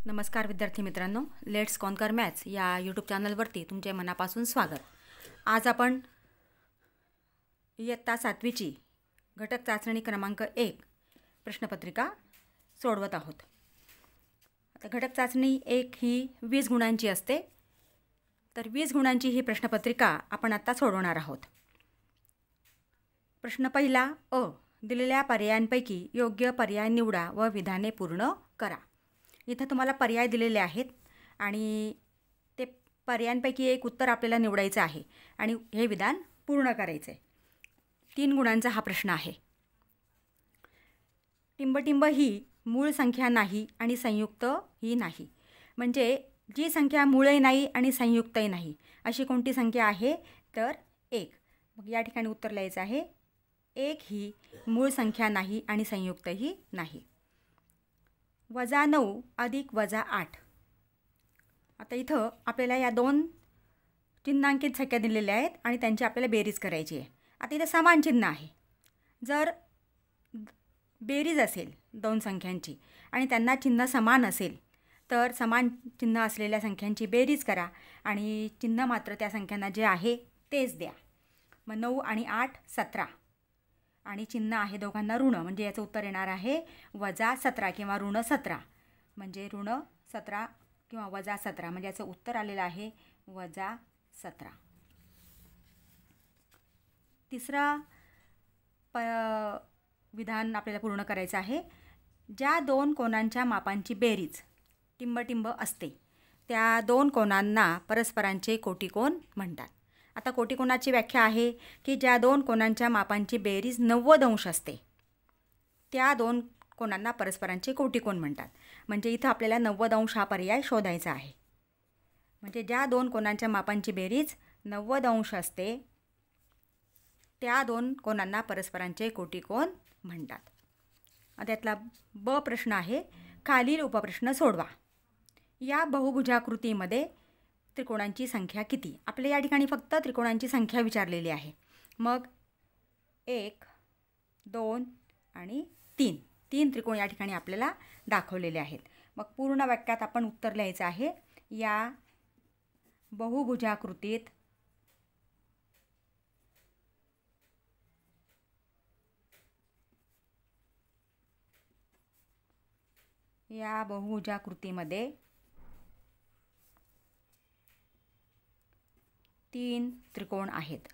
नमस्कार विद्यार्थी मित्रांनो, लेट्स कॉन्कर मॅथ्स या यूट्यूब चॅनलवरती तुमचे मनापासून स्वागत. आज आपण इयत्ता 7वीची घटक चाचणी क्रमांक 1 प्रश्नपत्रिका सोडवत आहोत. आता घटक चाचणी 1 ही 20 गुणांची असते. तर 20 गुणांची ही प्रश्नपत्रिका आपण आता सोडवणार आहोत. प्रश्न पहिला अ. दिलेल्या पर्यायांपैकी योग्य पर्याय निवडा व विधाने पूर्ण करा. इथं तुम्हाला पर्याय दिलेले आहेत आणि ते पर्यायांपैकी एक उत्तर आपल्याला निवडायचं आहे आणि हे विधान पूर्ण करायचं आहे. 3 गुणांचा हा प्रश्न आहे. टिंबटिंब ही मूळ संख्या नाही आणि संयुक्त ही नाही. म्हणजे जी संख्या मूळही नाही आणि संयुक्तही नाही अशी कोणती संख्या आहे तर 1. मग या ठिकाणी उत्तर लिहायचं आहे 1 ही मूळ संख्या नाही आणि संयुक्तही नाही. -9 अधिक -8. आता इथं आपल्याला या 2 चिन्हांकित संख्या दिलेल्या आहेत आणि त्यांची आपल्याला बेरीज करायची आहे. आता इथं समान चिन्ह आहे. जर बेरीज असेल 2 संख्यांची आणि त्यांना चिन्ह समान असेल तर समान चिन्ह असलेल्या संख्यांची बेरीज करा आणि चिन्ह मात्र त्या संख्यांना जे आहे तेच द्या. मग 9 आणि 8 17 आणि चिन्ह आहे दोघांना ऋण, म्हणजे याचं उत्तर येणार आहे -17 किंवा -17. म्हणजे -17 किंवा -17 म्हणजे याचं उत्तर आलेलं आहे -17. तिसरा विधान आपल्याला पूर्ण करायचं आहे. ज्या 2 कोनांच्या मापांची बेरीज टिंबटिंब असते त्या 2 कोनांना परस्परांचे कोटिकोन म्हणतात. आता कोटिकोनाची व्याख्या आहे की ज्या 2 कोनांच्या मापांची बेरीज 90 अंश असते त्या 2 कोनांना परस्परांचे कोटिकोन म्हणतात. म्हणजे इथं आपल्याला 90 अंश हा पर्याय शोधायचा आहे. म्हणजे ज्या 2 कोनांच्या मापांची बेरीज 90 अंश असते त्या 2 कोनांना परस्परांचे कोटिकोन म्हणतात. आता यातला ब प्रश्न आहे, खालील उपप्रश्न सोडवा. या बहुभुजाकृतीमध्ये त्रिकोणांची संख्या किती? आपल्या या ठिकाणी फक्त त्रिकोणांची संख्या विचारलेली आहे. मग 1, 2 आणि 3 त्रिकोण या ठिकाणी आपल्याला दाखवलेले आहेत. मग पूर्ण वाक्यात आपण उत्तर लिहायचं आहे. या बहुभुजाकृतीत बहुभुजाकृतीमध्ये 3 त्रिकोण आहेत.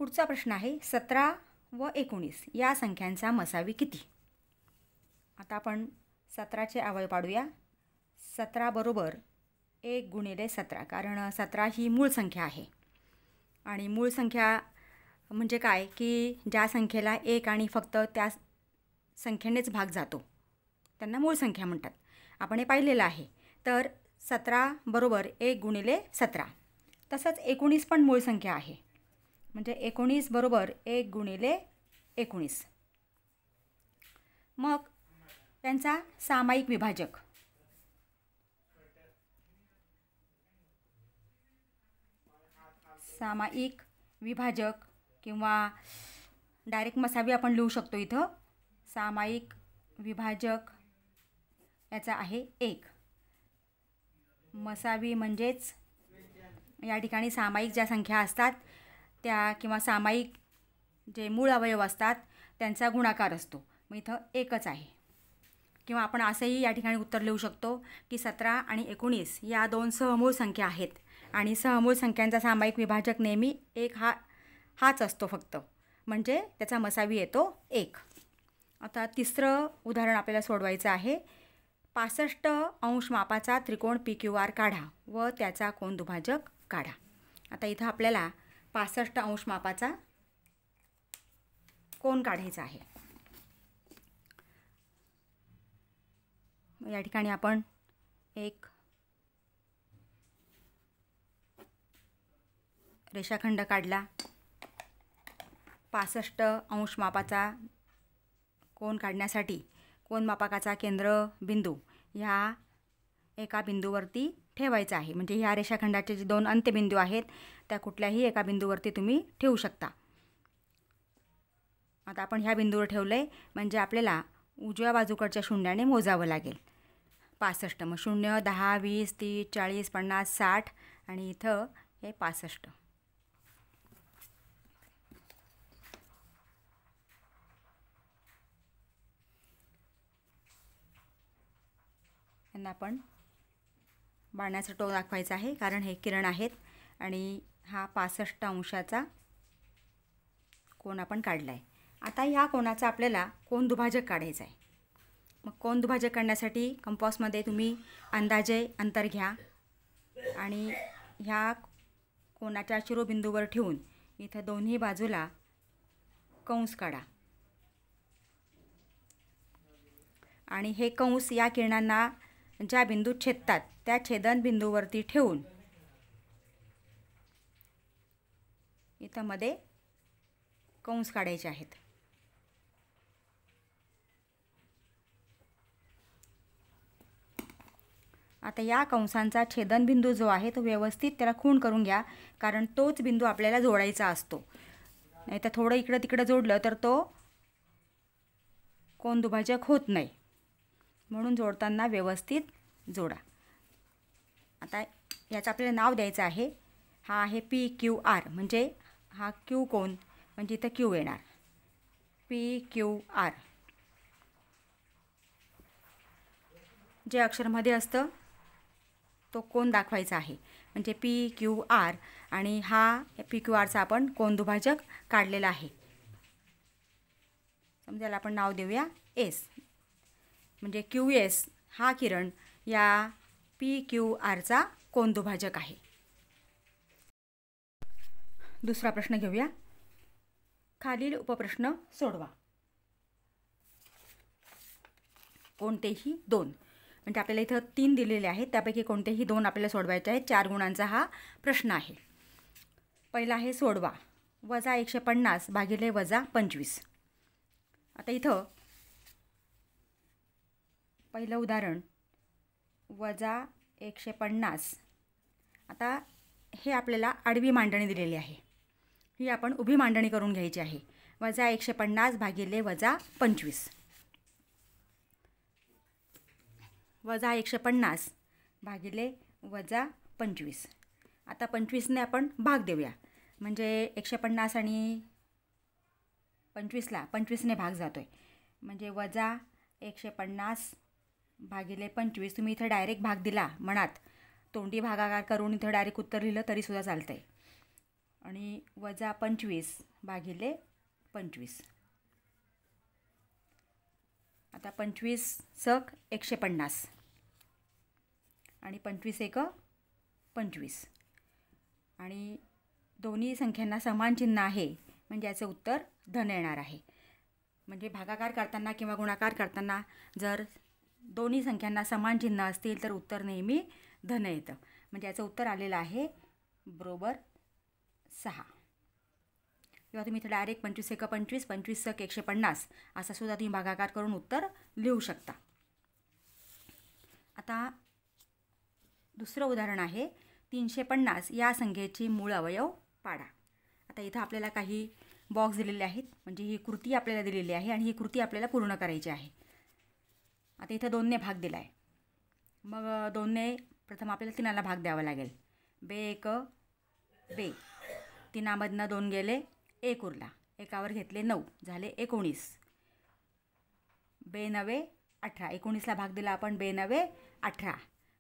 पुढचा प्रश्न आहे 17 व 19 या संख्यांचा मसावी किती? आता आपण 17चे अवयव पाडूया. 17 बरोबर 1 गुणिले 17, कारण 17 ही मूळ संख्या आहे. आणि मूळ संख्या म्हणजे काय की ज्या संख्येला 1 आणि फक्त त्या संख्येनेच भाग जातो त्यांना मूळ संख्या म्हणतात. आपण हे पाहिलेलं आहे. तर 17 बरोबर 1 गुणिले 17. तसंच 19 पण मूळ संख्या आहे. म्हणजे 19 बरोबर 1 गुणिले 19. मग त्यांचा सामायिक विभाजक किंवा डायरेक्ट मसावी आपण लिहू शकतो. इथं सामायिक विभाजक याचा आहे 1. मसावी म्हणजेच या ठिकाणी सामायिक ज्या संख्या असतात त्या किंवा सामायिक जे मूळ अवयव असतात त्यांचा गुणाकार असतो. मग इथं 1च आहे. किंवा आपण असंही या ठिकाणी उत्तर लिहू शकतो की 17 आणि 19 या 2 सहमूळ संख्या आहेत आणि सहमूळ संख्यांचा सामायिक विभाजक नेहमी 1 हाच असतो फक्त. म्हणजे त्याचा मसावी येतो 1. आता तिसरं उदाहरण आपल्याला सोडवायचं आहे. 65 अंश मापाचा त्रिकोण PQR काढा व त्याचा कोन दुभाजक काढा. आता इथं आपल्याला 65 अंश मापाचा कोन काढायचा आहे. या ठिकाणी आपण एक रेषाखंड काढला. 65 अंश मापाचा कोन काढण्यासाठी कोनमापकाचा केंद्रबिंदू ह्या एका बिंदूवरती ठेवायचा आहे. म्हणजे ह्या रेषाखंडाचे जे 2 अंत्यबिंदू आहेत त्या कुठल्याही एका बिंदूवरती तुम्ही ठेवू शकता. आता आपण ह्या बिंदूवर ठेवलं आहे म्हणजे आपल्याला उजव्या बाजूकडच्या शून्याने मोजावं लागेल. 65. मग 0, 10, 20, 30, 40, 50, 60 आणि इथं हे 65. यांना आपण बाणाचं टोक दाखवायचं आहे कारण हे किरण आहेत आणि हा 65 अंशाचा कोन आपण काढला आहे. आता ह्या कोनाचा आपल्याला कोन दुभाजक काढायचा आहे. मग कोन दुभाजक काढण्यासाठी कंपासमध्ये तुम्ही अंदाजे अंतर घ्या आणि ह्या कोनाच्या शिरोबिंदूवर ठेवून इथं दोन्ही बाजूला कंस काढा आणि हे कंस या किरणांना ज्या बिंदूत छेदतात त्या छेदन बिंदूवरती ठेवून इथं मध्ये कंस काढायचे आहेत. आता या कंसांचा छेदनबिंदू जो आहे तो व्यवस्थित त्याला खूण करून घ्या कारण तोच बिंदू आपल्याला जोडायचा असतो. नाही तर थोडं इकडं तिकडं जोडलं तर तो कोन दुभाजक होत नाही. म्हणून जोडताना व्यवस्थित जोडा. आता याचं आपल्याला नाव द्यायचं आहे. हा आहे PQR म्हणजे हा क्यू कोन म्हणजे इथं क्यू येणार. PQR जे अक्षरमध्ये असतं तो कोन दाखवायचा आहे म्हणजे PQR आणि हा PQRचा आपण कोन दुभाजक काढलेला आहे. समजायला आपण नाव देऊया S म्हणजे QS हा किरण या PQRचा कोन दुभाजक आहे. दुसरा प्रश्न घेऊया. खालील उपप्रश्न सोडवा. कोणतेही 2 म्हणजे आपल्याला इथं 3 दिलेले आहेत त्यापैकी कोणतेही 2 आपल्याला सोडवायचे आहेत. 4 गुणांचा हा प्रश्न आहे. पहिला आहे सोडवा. -150 भागिले -25. आता इथं पहिलं उदाहरण -150. आता हे आपल्याला आडवी मांडणी दिलेली आहे. ही आपण उभी मांडणी करून घ्यायची आहे. -150 भागिले -25. -150 भागिले -25. आता 25ने आपण भाग देऊया म्हणजे 150 आणि 25ला 25ने भाग जातो आहे म्हणजे -150 भागिले 25. तुम्ही इथं डायरेक्ट भाग दिला मनात तोंडी भागाकार करून इथं डायरेक्ट उत्तर लिहिलं तरीसुद्धा चालतं आहे. आणि -25 भागिले 25. आता 25 सक 150 आणि 25 एक 25 आणि दोन्ही संख्यांना समान चिन्ह आहे म्हणजे याचं उत्तर धन येणार आहे. म्हणजे भागाकार करताना किंवा गुणाकार करताना जर दोन्ही संख्यांना समान चिन्ह असतील तर उत्तर नेहमी धन येतं. म्हणजे याचं उत्तर आलेलं आहे बरोबर 6. किंवा तुम्ही इथं डायरेक्ट 25 एक 25 25 सक 150 असा सुद्धा तुम्ही भागाकार करून उत्तर लिहू शकता. आता दुसरं उदाहरण आहे 350 या संख्येची मूळ अवयव पाडा. आता इथं आपल्याला काही बॉक्स दिलेले आहेत म्हणजे ही कृती आपल्याला दिलेली आहे आणि ही कृती आपल्याला पूर्ण करायची आहे. आता इथं 2ने भाग दिला आहे. मग 2ने प्रथम आपल्याला 3ला भाग द्यावा लागेल. बे 1 बे 3मधनं 2 गेले 1 उरला. एकावर घेतले 9 झाले 19. बे 9 18. 19ला भाग दिला आपण बे 9 18.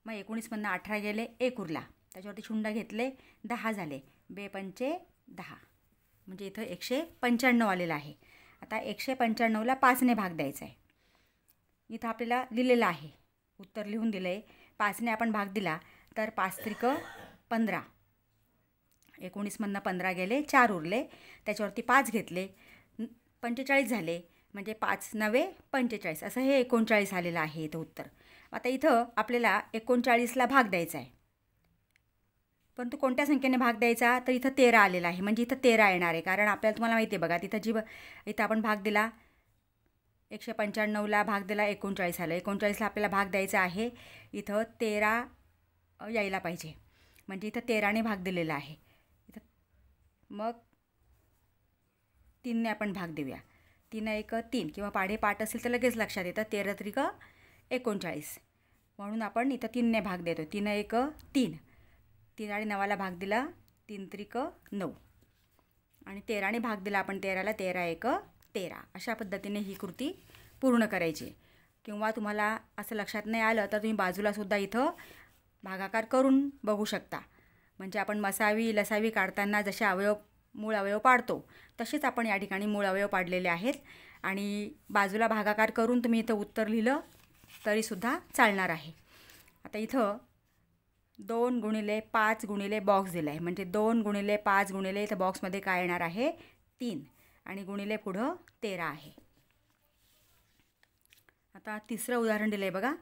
मग 19मधनं 18 गेले 1 उरला. त्याच्यावरती शून्य घेतले 10 झाले. बे 5 10 म्हणजे इथं 195 आलेलं आहे. आता 195ला 5ने भाग द्यायचा आहे. इथं आपल्याला लिहिलेलं आहे उत्तर लिहून दिलं आहे. 5ने आपण भाग दिला तर 5 त्रिक 15. 19मधनं 15 गेले 4 उरले. त्याच्यावरती 5 घेतले 45 झाले म्हणजे 5 9 45 असं हे 39 आलेलं आहे इथं उत्तर. आता इथं आपल्याला 39ला भाग द्यायचा आहे. परंतु कोणत्या संख्येने भाग द्यायचा तर इथं 13 आलेला आहे म्हणजे इथं 13 येणार आहे कारण आपल्याला तुम्हाला माहिती आहे बघा तिथं इथं आपण भाग दिला 195ला भाग दिला 39 आलं. 39ला आपल्याला भाग द्यायचा आहे. इथं 13 यायला पाहिजे. म्हणजे इथं 13ने भाग दिलेला आहे. इथं मग 3ने आपण भाग देऊया. 3 एक 3 किंवा पाढे पाठ असेल तर लगेच लक्षात येतं. 13 त्रिक 39 म्हणून आपण इथं 3ने भाग देतो. 3 एक 3, 3 आणि 9ला भाग दिला 3 त्रिक 9 आणि 13ने भाग दिला आपण 13ला 13 एक 13. अशा पद्धतीने ही कृती पूर्ण करायची. किंवा तुम्हाला असं लक्षात नाही आलं तर तुम्ही बाजूलासुद्धा इथं भागाकार करून बघू शकता. म्हणजे आपण मसावी लसावी काढताना जसे मूळ अवयव पाडतो तसेच आपण या ठिकाणी मूळ अवयव पाडलेले आहेत. आणि बाजूला भागाकार करून तुम्ही इथं उत्तर लिहिलं तरीसुद्धा चालणार आहे. आता इथं 2 गुणिले 5 गुणिले बॉक्स दिला आहे. म्हणजे 2 गुणिले 5 गुणिले इथं बॉक्समध्ये काय येणार आहे 3 आणि गुणिले पुढं 13 आहे. आता तिसरं उदाहरण दिलं आहे बघा.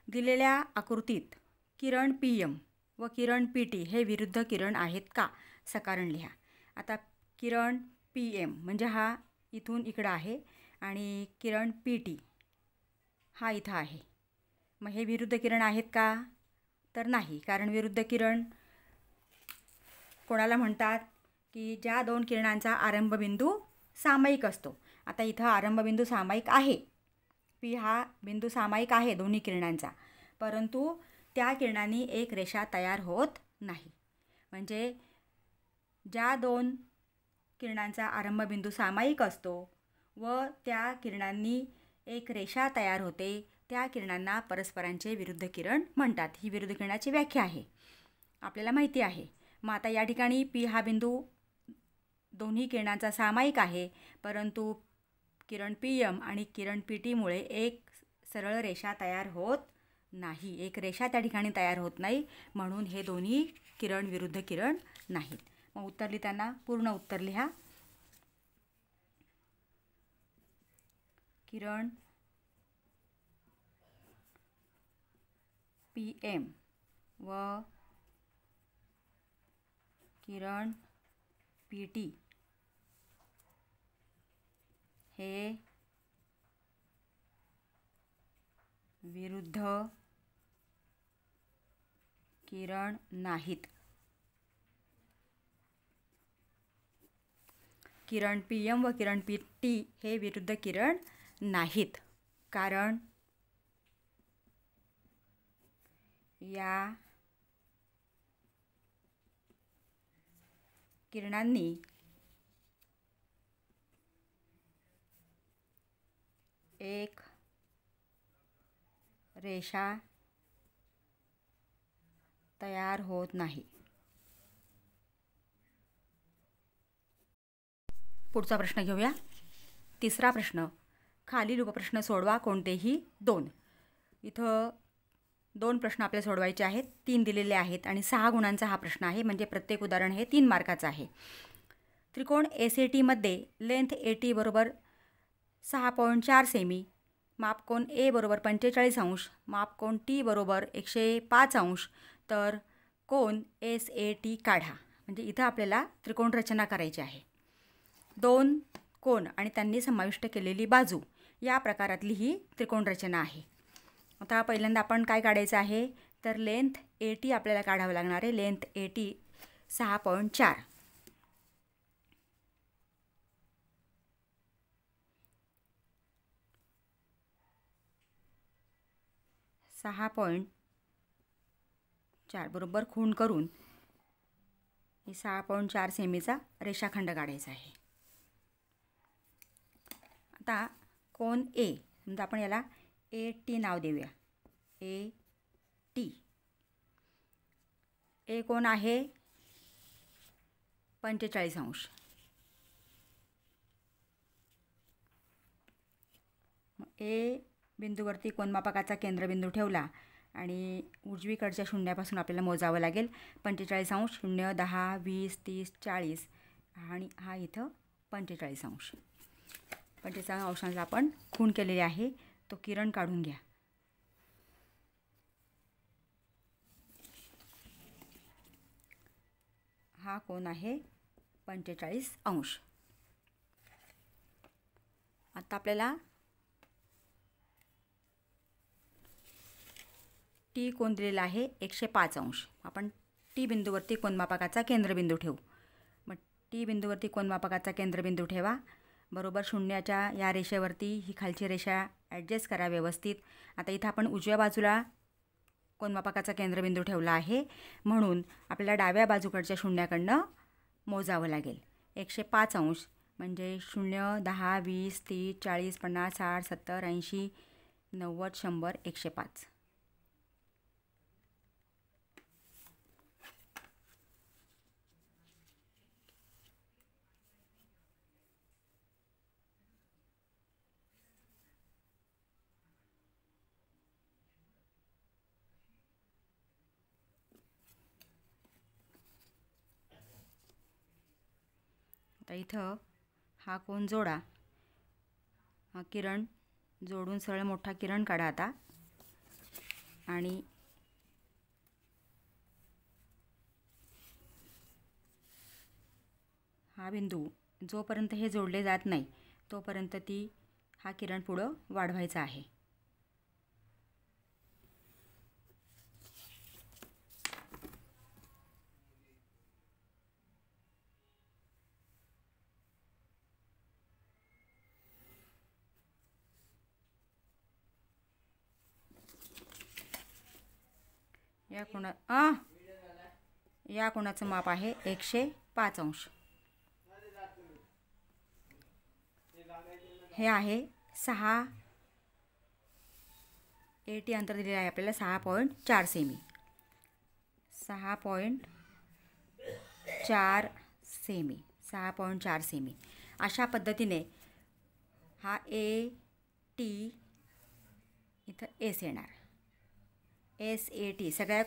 दिलेल्या आकृतीत किरण PM व किरण PT हे विरुद्ध किरण आहेत का? सकारण लिहा. आता किरण PM म्हणजे हा इथून इकडं आहे आणि किरण PT हा इथं आहे. मग हे विरुद्ध किरण आहेत का? तर नाही. कारण विरुद्ध किरण कोणाला म्हणतात की ज्या 2 किरणांचा आरंभबिंदू सामायिक असतो. आता इथं आरंभबिंदू सामायिक आहे. P हा बिंदू सामायिक आहे दोन्ही किरणांचा, परंतु त्या किरणांनी एक रेषा तयार होत नाही. म्हणजे ज्या 2 किरणांचा आरंभबिंदू सामायिक असतो व त्या किरणांनी एक रेषा तयार होते त्या किरणांना परस्परांचे विरुद्ध किरण म्हणतात. ही विरुद्ध किरणाची व्याख्या आहे, आपल्याला माहिती आहे. मग आता या ठिकाणी P हा बिंदू दोन्ही किरणांचा सामायिक आहे, परंतु किरण PM आणि किरण PTमुळे एक सरळ रेषा तयार होत नाही. एक रेषा त्या ठिकाणी तयार होत नाही, म्हणून हे दोन्ही किरण विरुद्ध किरण नाहीत. मग उत्तर लिहिताना पूर्ण उत्तर लिहा. किरण PM व किरण PT हे विरुद्ध किरण नाहीत. किरण PM व किरण PT हे विरुद्ध किरण नाहीत, कारण या किरणांनी एक रेषा तयार होत नाही. पुढचा प्रश्न घेऊया. तिसरा प्रश्न. खालील उपप्रश्न सोडवा, कोणतेही 2. इथं 2 प्रश्न आपल्याला सोडवायचे आहेत. 3 दिलेले आहेत आणि 6 गुणांचा हा प्रश्न आहे. म्हणजे प्रत्येक उदाहरण हे 3 मार्काचं आहे. त्रिकोण ACT मध्ये लेंथ AT बरोबर 6.4 सेमी, मापकोन A बरोबर 45 अंश, मापकोन T बरोबर 105 अंश, तर कोन SAT काढा. म्हणजे इथं आपल्याला त्रिकोण रचना करायची आहे. 2 कोन आणि त्यांनी समाविष्ट केलेली बाजू या प्रकारातली ही त्रिकोण रचना आहे. आता पहिल्यांदा आपण काय काढायचं आहे, तर लेंथ AT आपल्याला काढावं लागणार आहे. Length AT 6.4. 6.4 बरोबर खूण करून ही 6.4 सेमीचा रेषाखंड काढायचा आहे. आता कोन A, समजा आपण याला AT नाव देऊया. AT A कोण आहे 45 अंश. A बिंदूवरती कोनमापकाचा केंद्रबिंदू ठेवला आणि उजवीकडच्या शून्यापासून आपल्याला मोजावं लागेल. 45 अंश, 0, 10, 20, 30, 40 आणि हा इथं 45 अंश. 45 अंशांना आपण खूण केलेली आहे. तो किरण काढून घ्या. हा कोन आहे 45 अंश. आता आपल्याला टी कोन दिलेला आहे 105 अंश. आपण टी बिंदूवरती कोनमापकाचा केंद्रबिंदू ठेवू. मग टी बिंदूवरती कोनमापकाचा केंद्रबिंदू ठेवा. बरोबर शून्याच्या या रेषेवरती ही खालची रेषा ॲडजस्ट करा व्यवस्थित. आता इथं आपण उजव्या बाजूला कोनमापकाचा केंद्रबिंदू ठेवला आहे, म्हणून आपल्याला डाव्या बाजूकडच्या शून्याकडनं मोजावं लागेल. 105 अंश म्हणजे 0, 10, 20, 30, 40, 50, 60, 70, 80, 90, 100, 105. आता इथं हा कोन जोडा. हा किरण जोडून सरळ मोठा किरण काढा आता. आणि हा बिंदू जोपर्यंत हे जोडले जात नाही तोपर्यंत हा किरण पुढं वाढवायचा आहे. या कोणाचं माप आहे 105 अंश. हे आहे 6 AT अंतर दिलेलं आहे आपल्याला 6.4 सेमी. 6.4 सेमी. अशा पद्धतीने हा AT इथं S येणार. SAT सगळ्या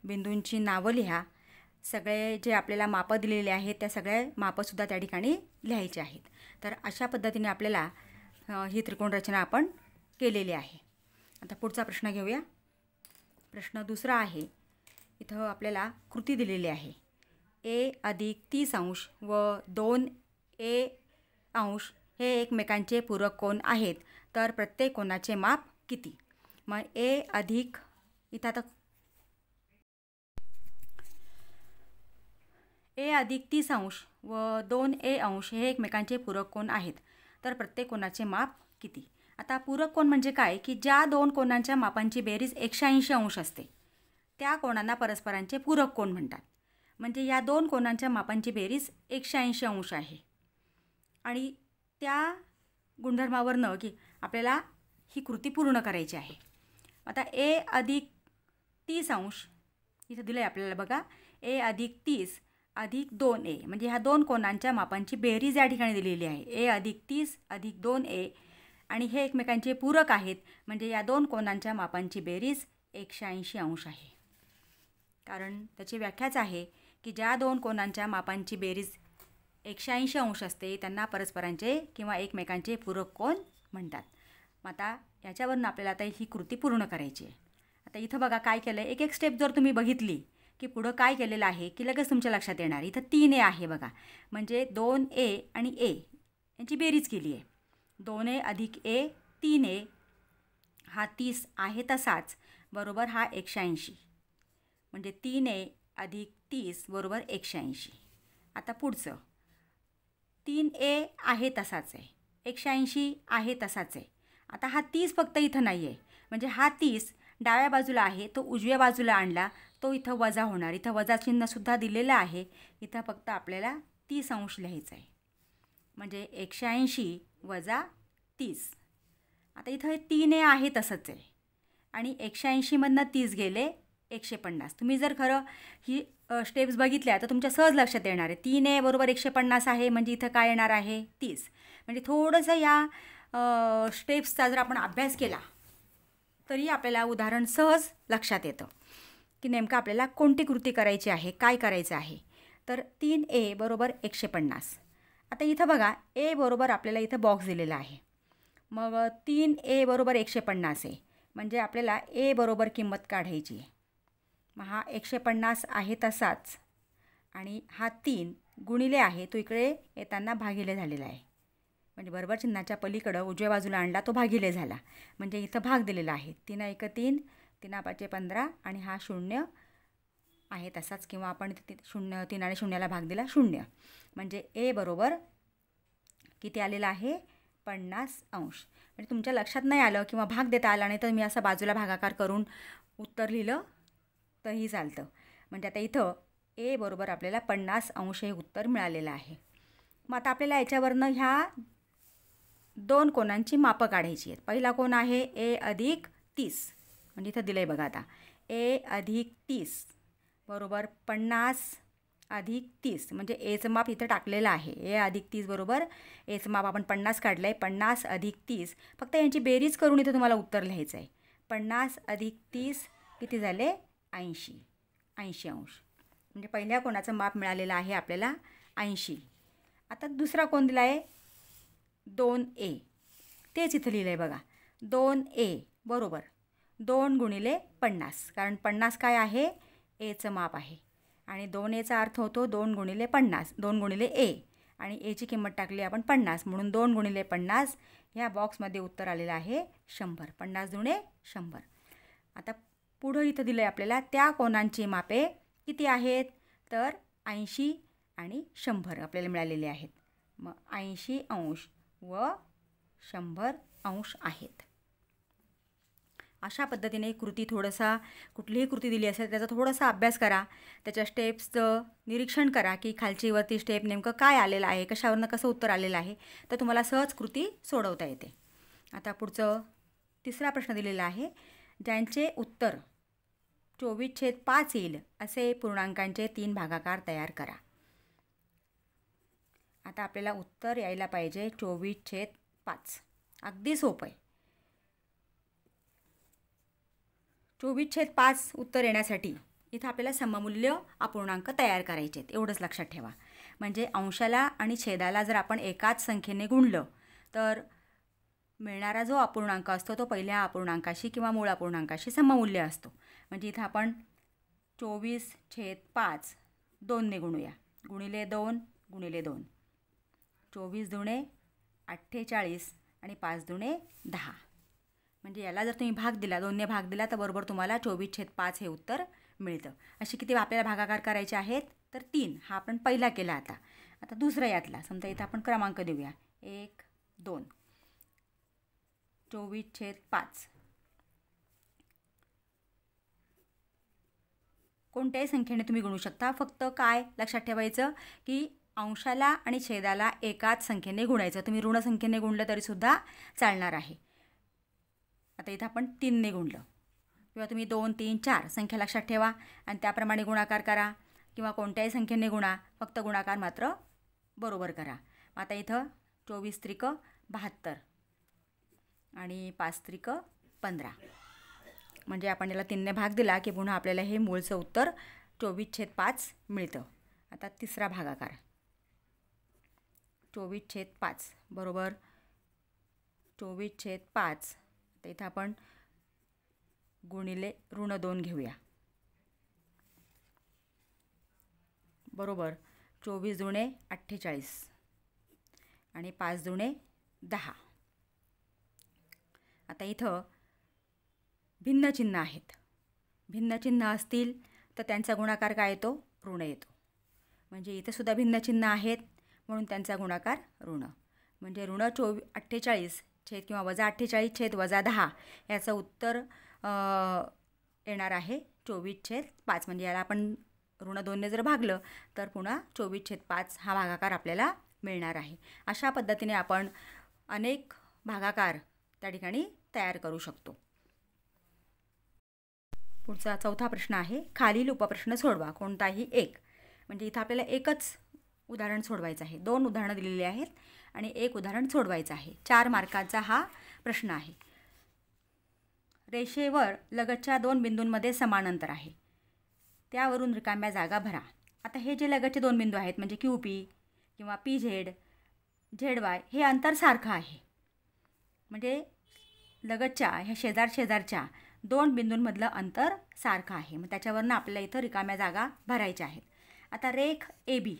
बिंदूंची नावं लिहा. सगळे जे आपल्याला मापं दिलेले आहेत त्या सगळ्या मापंसुद्धा त्या ठिकाणी लिहायचे आहेत. तर अशा पद्धतीने आपल्याला ही त्रिकोण रचना आपण केलेली आहे. आता पुढचा प्रश्न घेऊया. प्रश्न दुसरा आहे. इथं आपल्याला कृती दिलेली आहे. A अधिक 30 अंश व 2A अंश हे एकमेकांचे पूरक कोन आहेत, तर प्रत्येक कोनाचे माप किती? मग A अधिक इथं आता A अधिक 30 अंश व 2A अंश हे एकमेकांचे पूरक कोन आहेत, तर प्रत्येक कोनाचे माप किती? आता पूरक कोन म्हणजे काय की ज्या दोन कोनांच्या मापांची बेरीज 180 अंश असते त्या कोनांना परस्परांचे पूरक कोन म्हणतात. म्हणजे या दोन कोनांच्या मापांची बेरीज 180 अंश आहे आणि त्या गुणधर्मावरनं की आपल्याला ही कृती पूर्ण करायची आहे. आता A अधिक 30 अंश इथं दिलं आहे आपल्याला बघा. A अधिक 30 अधिक 2A म्हणजे ह्या दोन कोनांच्या मापांची बेरीज या ठिकाणी दिलेली आहे. A अधिक 30 अधिक 2A आणि हे एकमेकांचे पूरक आहेत म्हणजे या दोन कोनांच्या मापांची बेरीज 180 अंश आहे. कारण त्याची व्याख्याच आहे की ज्या दोन कोनांच्या मापांची बेरीज 180 अंश असते त्यांना परस्परांचे किंवा एकमेकांचे पूरक कोन म्हणतात. मग आता याच्यावरून आपल्याला आता ही कृती पूर्ण करायची आहे. आता इथं बघा काय केलं आहे. एक एक स्टेप जर तुम्ही बघितली की पुढं काय केलेलं आहे की लगेच तुमच्या लक्षात येणार. इथं 3A आहे बघा. म्हणजे 2A आणि A यांची बेरीज केली आहे. 2A अधिक A 3A हा 30 आहे तसाच बरोबर हा 180 म्हणजे 3A अधिक 30 बरोबर 180. आता पुढचं 3A आहे तसाच आहे, 180 आहे तसाच आहे. आता हा 30 फक्त इथं नाही आहे म्हणजे हा 30 डाव्या बाजूला आहे तो उजव्या बाजूला आणला तो इथं वजा होणार. इथं वजा चिन्हसुद्धा दिलेलं आहे. इथं फक्त आपल्याला 30 अंश लिहायचं आहे म्हणजे 180 वजा 30. आता इथं हे 3A आहे तसंच आहे आणि 180मधनं 30 गेले 150. तुम्ही जर खरं ही स्टेप्स बघितल्या तर तुमच्या सहज लक्षात येणार आहे. 3A बरोबर 150 आहे म्हणजे इथं काय येणार आहे 30. म्हणजे थोडंसं या स्टेप्सचा जर आपण अभ्यास केला तरी आपल्याला उदाहरण सहज लक्षात येतं की नेमकं आपल्याला कोणती कृती करायची आहे, काय करायचं आहे. तर 3A बरोबर 150. आता इथं बघा A बरोबर आपल्याला इथं बॉक्स दिलेला आहे. मग 3A बरोबर 150 आहे म्हणजे आपल्याला A बरोबर किंमत काढायची आहे. मग हा 150 आहे तसाच आणि हा 3 गुणिले आहे तो इकडे येताना भागिले झालेला आहे. म्हणजे बरोबर चिन्हाच्या पलीकडं उजव्या बाजूला आणला तो भागिले झाला म्हणजे इथं भाग दिलेला आहे. 3 1 3 3×5 15 आणि हा 0 आहे तसाच, किंवा आपण 3 आणि 0ला भाग दिला 0, म्हणजे ए बरोबर किती आलेलं आहे 50 अंश. म्हणजे तुमच्या लक्षात नाही आलं किंवा भाग देता आला नाही तर मी असं बाजूला भागाकार करून उत्तर लिहिलं तरीही चालतं. म्हणजे आता इथं ए बरोबर आपल्याला 50 अंश हे उत्तर मिळालेलं आहे. मग आता आपल्याला याच्यावरनं ह्या दोन कोनांची मापं काढायची आहेत. पहिला कोन आहे ए अधिक 30, म्हणजे इथं दिलं आहे बघा. आता ए अधिक 30 बरोबर 50 अधिक 30, म्हणजे एचं माप इथं टाकलेलं आहे. ए अधिक 30 बरोबर एचं माप आपण 50 काढलं आहे. 50 अधिक 30, फक्त यांची बेरीज करून इथं तुम्हाला उत्तर लिहायचं आहे. 50 अधिक 30 किती झाले 80 अंश. म्हणजे पहिल्या कोणाचं माप मिळालेलं आहे आपल्याला 80. आता दुसरा कोन दिला आहे 2A, तेच इथं लिहिलं आहे बघा. 2A बरोबर 2 गुणिले 50, कारण 50 काय आहे एचं माप आहे आणि 2Aचा अर्थ होतो 2 गुणिले 50, 2 गुणिले ए, आणि एची किंमत टाकली आपण 50, म्हणून 2 गुणिले 50 ह्या बॉक्समध्ये उत्तर आलेलं आहे 100. 50 दुणे 100. आता पुढं इथं दिलं आहे आपल्याला त्या कोनांची मापे किती आहेत, तर 80 आणि 100 आपल्याला मिळालेले आहेत. मग 80 अंश व 100 अंश आहेत. अशा पद्धतीने कृती थोडंसा, कुठलीही कृती दिली असेल त्याचा थोडासा अभ्यास करा, त्याच्या स्टेप्सचं निरीक्षण करा की खालची वरती स्टेप नेमकं काय आलेलं आहे, कशावरनं कसं उत्तर आलेलं आहे, तर तुम्हाला सहज कृती सोडवता येते. आता पुढचं तिसरा प्रश्न दिलेला आहे. ज्यांचे उत्तर 24/5 येईल असे पूर्णांकांचे 3 भागाकार तयार करा. आता आपल्याला उत्तर यायला पाहिजे 24/5. अगदी सोपं आहे. 24/5 उत्तर येण्यासाठी इथं आपल्याला सममूल्य अपूर्णांक तयार करायचे आहेत, एवढंच लक्षात ठेवा. म्हणजे अंशाला आणि छेदाला जर आपण एकाच संख्येने गुणलं तर मिळणारा जो अपूर्णांक असतो तो पहिल्या अपूर्णांकाशी किंवा मूळ अपूर्णांकाशी सममूल्य असतो. म्हणजे इथं आपण 24/5 2ने गुणूया, गुणिले 2 गुणिले 2, 24 दुणे 48 आणि 5 दुणे 10. म्हणजे याला जर तुम्ही भाग दिला, 2ने भाग दिला, तर बरोबर तुम्हाला 24/5 हे उत्तर मिळतं. अशी किती आपल्याला भागाकार करायचे आहेत, तर 3. हा आपण पहिला केला. आता दुसरा यातला समजा इथं आपण क्रमांक देऊया 1 2. 24/5 कोणत्याही संख्येने तुम्ही गुणू शकता. फक्त काय लक्षात ठेवायचं की अंशाला आणि छेदाला एकाच संख्येने गुणायचं. तुम्ही ऋण संख्येने गुणलं तरीसुद्धा चालणार आहे. आता इथं आपण 3ने गुणलं, किंवा तुम्ही 2 3 4 संख्या लक्षात ठेवा आणि त्याप्रमाणे गुणाकार करा, किंवा कोणत्याही संख्येने गुणा, फक्त गुणाकार मात्र बरोबर करा. आता इथं 24 त्रिक 72 आणि 5 त्रिक 15. म्हणजे आपण याला 3ने भाग दिला की पुन्हा आपल्याला हे मूळचं उत्तर 24/5 मिळतं. आता तिसरा भागाकार 24/5 बरोबर 24/5. तर इथं आपण गुणिले ऋण 2 घेऊया, बरोबर 24 दुणे 48 आणि 5 दुणे 10. आता इथं भिन्न चिन्ह आहेत. भिन्न चिन्ह असतील तर त्यांचा गुणाकार काय येतो, ऋण येतो. म्हणजे इथं सुद्धा भिन्न चिन्ह आहेत म्हणून त्यांचा गुणाकार ऋण. म्हणजे ऋण 48 छेद किंवा वजा 48 छेद वजा 10 याचं उत्तर येणार आहे 24/5. म्हणजे याला आपण ऋण 2ने जर भागलं तर पुन्हा 24/5 हा भागाकार आपल्याला मिळणार आहे. अशा पद्धतीने आपण अनेक भागाकार त्या ठिकाणी तयार करू शकतो. पुढचा चौथा प्रश्न आहे. खालील उपप्रश्न सोडवा कोणताही एक. म्हणजे इथं आपल्याला एकच उदाहरण सोडवायचं आहे. 2 उदाहरणं दिलेली आहेत आणि 1 उदाहरण सोडवायचं आहे. 4 मार्काचा हा प्रश्न आहे. रेषेवर लगतच्या 2 बिंदूंमध्ये समान अंतर आहे, त्यावरून रिकाम्या जागा भरा. आता हे जे लगतचे 2 बिंदू आहेत म्हणजे QP किंवा PZ ZY हे अंतर सारखं आहे. म्हणजे लगतच्या ह्या शेजारच्या 2 बिंदूंमधलं अंतर सारखं आहे. मग त्याच्यावरनं आपल्याला इथं रिकाम्या जागा भरायच्या आहेत. आता रेख AB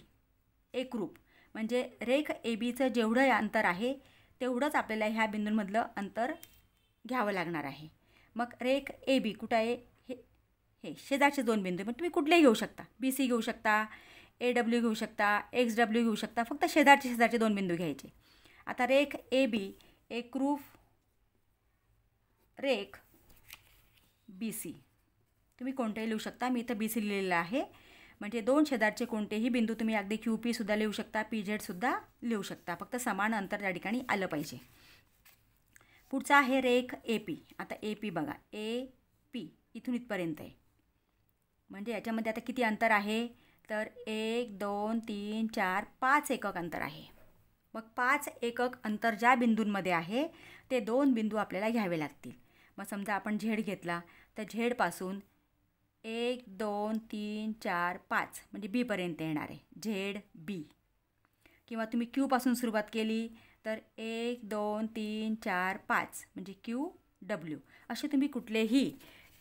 एकरूप, म्हणजे रेख ABचं जेवढं अंतर आहे तेवढंच आपल्याला ह्या बिंदूंमधलं अंतर घ्यावं लागणार आहे. मग रेख ए बी कुठं आहे? हे शेजारचे दोन बिंदू, मग तुम्ही कुठलेही घेऊ शकता. बी सी घेऊ शकता, AW घेऊ शकता, XW घेऊ शकता. फक्त शेजारचे दोन बिंदू घ्यायचे. आता रेख ए बी एकरूप रेख बी सी तुम्ही कोणतेही लिहू शकता. मी इथं बी सी लिहिलेलं आहे. म्हणजे दोन शेजारचे कोणतेही बिंदू तुम्ही अगदी QP सुद्धा लिहू शकता, PZ सुद्धा लिहू शकता. फक्त समान अंतर त्या ठिकाणी आलं पाहिजे. पुढचा आहे रेख AP. आता AP बघा, AP इथून इथपर्यंत आहे. म्हणजे याच्यामध्ये आता किती अंतर आहे? तर 1 2 3 4 5 एकक अंतर आहे. मग 5 एकक अंतर ज्या बिंदूंमध्ये आहे ते दोन बिंदू आपल्याला घ्यावे लागतील. मग समजा आपण झेड घेतला तर झेडपासून 1 2 3 4 5 म्हणजे बीपर्यंत येणार आहे झेड बी. किंवा तुम्ही क्यूपासून सुरुवात केली तर 1 2 3 4 5 म्हणजे QW. असे तुम्ही कुठलेही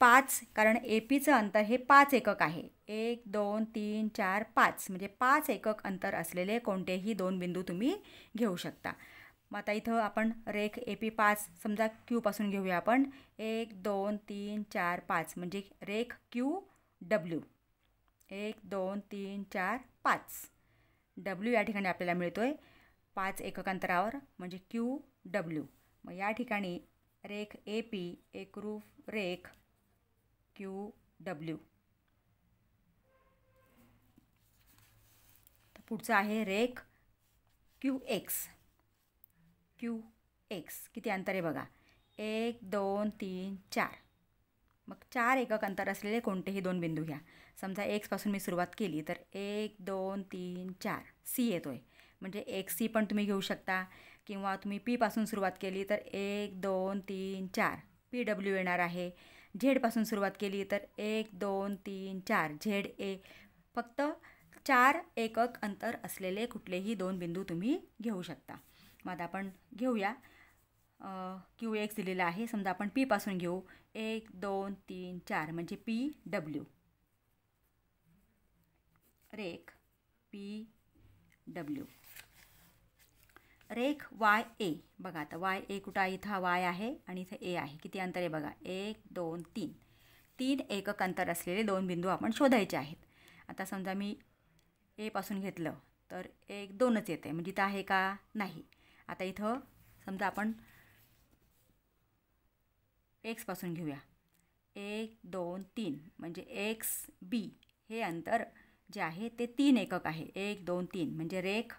5, कारण APचं अंतर हे 5 एकक आहे. 1 2 3 4 5 म्हणजे 5 एकक अंतर असलेले कोणतेही दोन बिंदू तुम्ही घेऊ शकता. मग आता इथं आपण रेख AP 5 समजा क्यूपासून घेऊया आपण. 1 2 3 4 5 म्हणजे रेख QW. 1 2 3 4 5 W या ठिकाणी आपल्याला मिळतो आहे 5 एकक अंतरावर म्हणजे QW. मग या ठिकाणी रेख AP एकरूप रेख QW. तर पुढचं आहे रेख QX. किती अंतर आहे बघा, 1 2 3 4. मग 4 एकक अंतर असलेले कोणतेही दोन बिंदू घ्या. समजा Xपासून मी सुरुवात केली तर 1 2 3 4 C येतो आहे. म्हणजे XC पण तुम्ही घेऊ शकता. किंवा तुम्ही Pपासून सुरुवात केली तर 1 2 3 4 PW येणार आहे. झेडपासून सुरुवात केली तर 1 2 3 4 ZA. फक्त 4 एकक अंतर असलेले कुठलेही दोन बिंदू तुम्ही घेऊ शकता. मग आता आपण घेऊया. QX दिलेला आहे. समजा आपण Pपासून घेऊ. 1 2 3 4 म्हणजे PW. रेख PW. रेख YA बघा. आता YA कुठं आहे? इथं Y आहे आणि इथं A आहे. किती अंतर आहे बघा, 1 2 3. 3 एकक अंतर असलेले दोन बिंदू आपण शोधायचे आहेत. आता समजा मी Aपासून घेतलं तर 1 2च येते. म्हणजे इथं आहे का? नाही. आता इथं समजा आपण Xपासून घेऊया. 1 2 3 म्हणजे XB हे अंतर जे आहे ते 3 एकक आहे. 1 2 3 म्हणजे रेख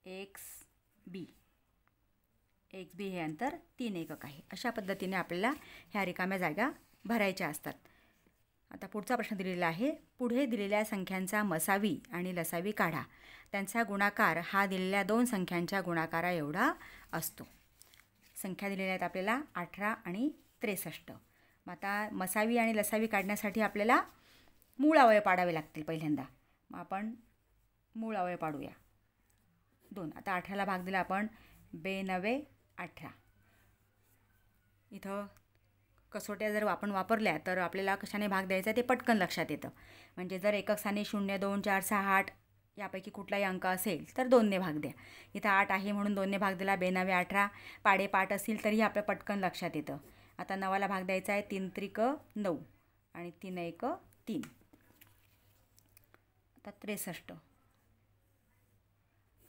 XB. XB हे अंतर 3 एकक आहे. अशा पद्धतीने आपल्याला ह्या रिकाम्या जागा भरायच्या असतात. आता पुढचा प्रश्न दिलेला आहे. पुढे दिलेल्या संख्यांचा मसावी आणि लसावी काढा. त्यांचा गुणाकार हा दिलेल्या दोन संख्यांच्या गुणाकारा एवढा असतो. संख्या दिलेल्या आहेत आपल्याला 18 आणि 63. मग आता मसावी आणि लसावी काढण्यासाठी आपल्याला मूळ अवयव पाडावे लागतील पहिल्यांदा. मग आपण मूळ अवयव पाडूया. 2. आता 18ला भाग दिला आपण 2 9 18. इथं कसोट्या जर आपण वापरल्या तर आपल्याला कशाने भाग द्यायचा ते पटकन लक्षात येतं. म्हणजे जर एकक स्थानी 0 2 4 6 8 यापैकी कुठलाही अंक असेल तर 2ने भाग द्या. इथं 8 आहे म्हणून 2ने भाग दिला. 2 9 18. पाडे पाठ असतील तरीही आपल्या पटकन लक्षात येतं. आता 9ला भाग द्यायचा आहे. 3 त्रिक 9 आणि 3 1 3. आता 63.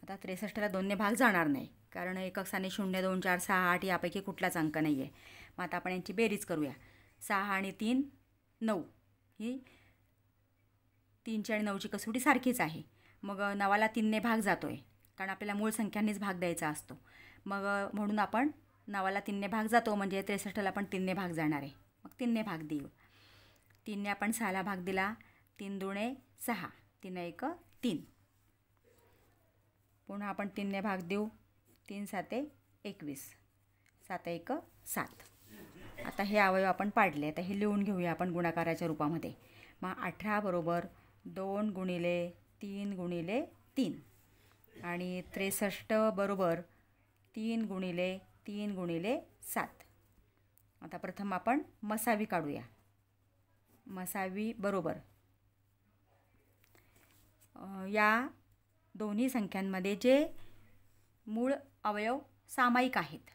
आता 63ला 2ने भाग जाणार नाही कारण एकक स्थानी 0 2 4 6 8 यापैकी कुठलाच अंक नाही आहे. मग आता आपण यांची बेरीज करूया. 6 आणि 3 9. ही 3ची आणि 9ची कसोटी सारखीच आहे. मग 9ला 3ने भाग जातो आहे कारण आपल्याला मूळ संख्यांनीच भाग द्यायचा असतो. मग म्हणून आपण 9ला 3ने भाग जातो म्हणजे 63ला पण 3ने भाग जाणार आहे. मग 3ने भाग देऊ. 3ने आपण 6ला भाग दिला. 3 दुणे 6. 3 1 3. पुन्हा आपण 3ने भाग देऊ. 3 7 21. 7 1 7. आता हे अवयव आपण पाडले. आता हे लिहून घेऊया आपण गुणाकाराच्या रूपामध्ये. मग 18 बरोबर 2 गुणिले 3 गुणिले 3 आणि 63 बरोबर 3 गुणिले 3 गुणिले 7. आता प्रथम आपण मसावी काढूया. मसावी बरोबर या दोन्ही संख्यांमध्ये जे मूळ अवयव सामायिक आहेत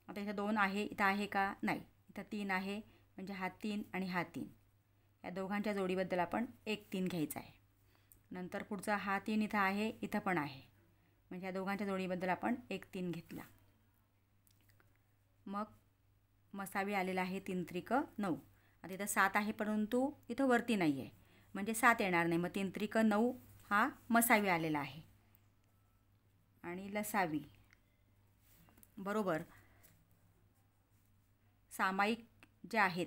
आता इथं 2 आहे, इथं आहे का? नाही. इथं 3 आहे, म्हणजे हा 3 आणि हा 3. या दोघांच्या जोडीबद्दल आपण 1 3 घ्यायचा आहे. नंतर पुढचा हा 3 इथं आहे, इथं पण आहे, म्हणजे या दोघांच्या जोडीबद्दल आपण 1 3 घेतला. मग मसावी आलेला आहे 3 त्रिक 9. आता इथं 7 आहे, परंतु इथं वरती नाही आहे, म्हणजे 7 येणार नाही. मग 3 त्रिक 9 हा मसावी आलेला आहे. आणि लसावी बरोबर सामायिक जे आहेत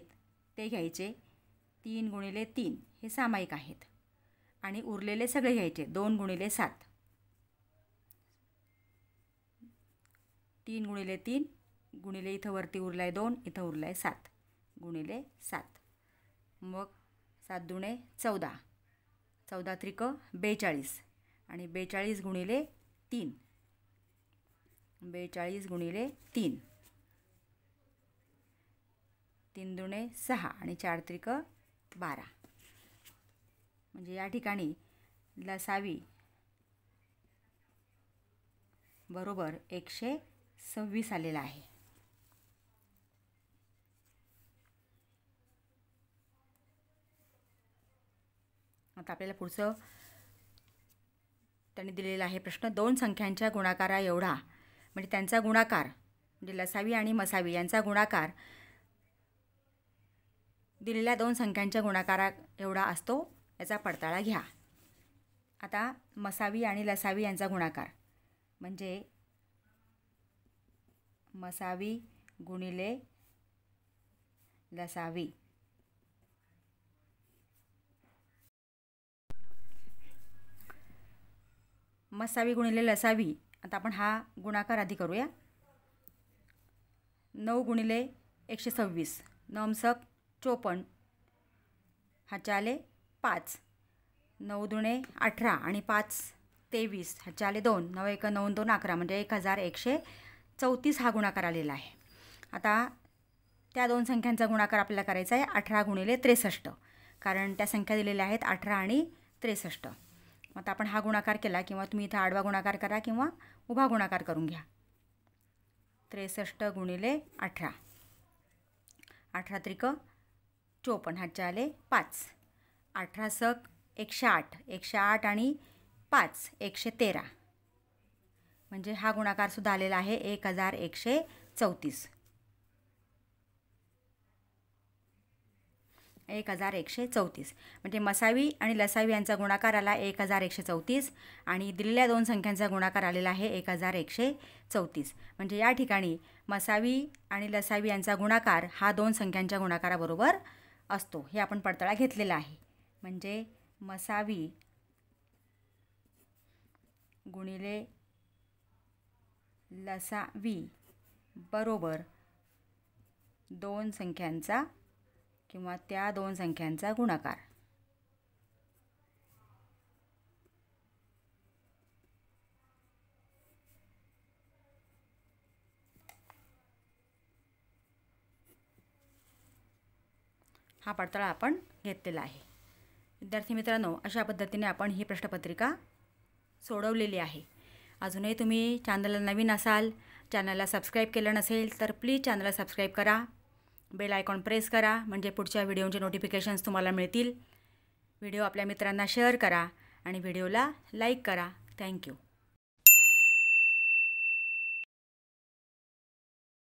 ते घ्यायचे. 3 गुणिले 3 हे सामायिक आहेत आणि उरलेले सगळे घ्यायचे. 2 गुणिले 7, 3 गुणिले 3 गुणिले इथं वरती उरला आहे 2, इथं उरला आहे 7 गुणिले 7. मग 7 दुणे 14, 14 त्रिक 42 आणि 42 गुणिले 3, 42 गुणिले 3, 3 दुणे 6 आणि 4 त्रिक 12. म्हणजे या ठिकाणी लसावी बरोबर 126 आलेला आहे. आता आपल्याला पुढचं त्यांनी दिलेला आहे प्रश्न. 2 संख्यांच्या गुणाकारा एवढा, म्हणजे त्यांचा गुणाकार, म्हणजे लसावी आणि मसावी यांचा गुणाकार दिलेल्या 2 संख्यांच्या गुणाकारा एवढा असतो, याचा पडताळा घ्या. आता मसावी आणि लसावी यांचा गुणाकार म्हणजे मसावी गुणिले लसावी. मसावी गुणिले लसावी. आता आपण हा गुणाकार आधी करूया. 9 गुणिले 126, 9 सक 54, ह्याच्या आले 5, 9 दुणे 18 आणि 5 23, ह्याच्या आले 2, 9 1 9 2 11, म्हणजे 1134 हा गुणाकार आलेला आहे. आता त्या 2 संख्यांचा गुणाकार आपल्याला करायचा आहे 18 गुणिले 63, कारण त्या संख्या दिलेल्या आहेत 18 आणि 63. आता आपण हा गुणाकार केला, किंवा तुम्ही इथं आडवा गुणाकार करा किंवा उभा गुणाकार करून घ्या. 63 गुणिले 18, 18 त्रिक 54, ह्याच्या आले 5, 18 सक 108, 108 आणि 5 113, म्हणजे हा गुणाकारसुद्धा आलेला आहे 1134. 1134 म्हणजे मसावी आणि लसावी यांचा गुणाकार आला 1134 आणि दिलेल्या 2 संख्यांचा गुणाकार आलेला आहे 1134. म्हणजे या ठिकाणी मसावी आणि लसावी यांचा गुणाकार हा 2 संख्यांच्या गुणाकाराबरोबर असतो, हे आपण पडताळा घेतलेला आहे. म्हणजे मसावी गुणिले लसावी बरोबर 2 संख्यांचा किंवा त्या 2 संख्यांचा गुणाकार. हा पडताळा आपण घेतलेला आहे. विद्यार्थी मित्रांनो, अशा पद्धतीने आपण ही प्रश्नपत्रिका सोडवलेली आहे. अजूनही तुम्ही चॅनलला नवीन असाल, चॅनलला सबस्क्राईब केलं नसेल तर प्लीज चॅनलला सबस्क्राईब करा, बेल आयकॉन प्रेस करा, म्हणजे पुढच्या व्हिडिओचे नोटिफिकेशन्स तुम्हाला मिळतील. व्हिडिओ आपल्या मित्रांना शेअर करा आणि व्हिडिओला लाईक करा. थँक्यू.